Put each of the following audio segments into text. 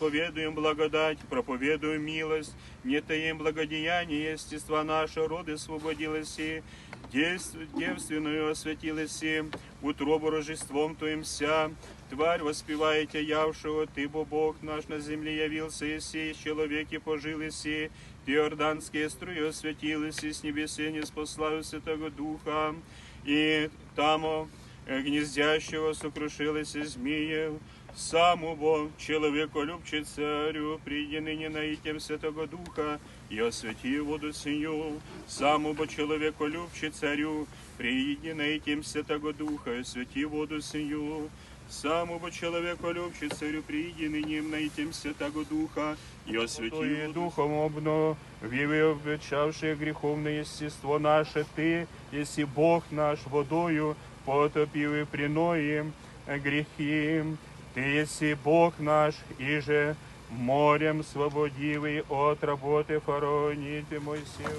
Проповедуем благодать, проповедуем милость, не таим благодеяние, естества наше, роды свободилось и девственную осветилась и утробу рождеством Твоим вся. Тварь воспеваете явшего, Ты, бо Бог наш, на земле явился, и сей, человеки пожил, и сей, Ты, иорданские струи осветились, и с небесе не спаслаю Святого Духа, и тамо гнездящего сокрушилось и змеев. Саму Бог, человеколюбче царю, приди ныне наитем Святого Духа, и освети воду сию. Саму Бо человеколюбче царю, приди наитем Святого Духа, и освети воду сию. Саму Бо человеколюбче царю, приди ныне наитем Святого Духа, и освети воду Духом обновив, обличавшие греховное естество наше, Ты, еси Бог наш, водою потопив и приноим грехи. Ты еси Бог наш, и же морем свободивый от работы фараони Ты, Моисею.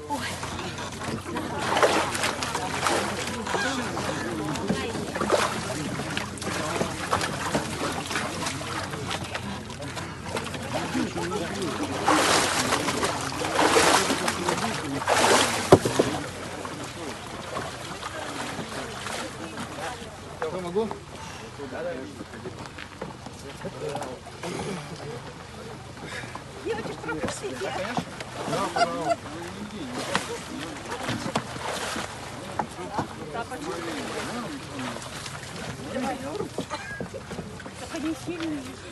Могу? Девочек, пропустите. Да, конечно. Да, пожалуйста. Только не сильно.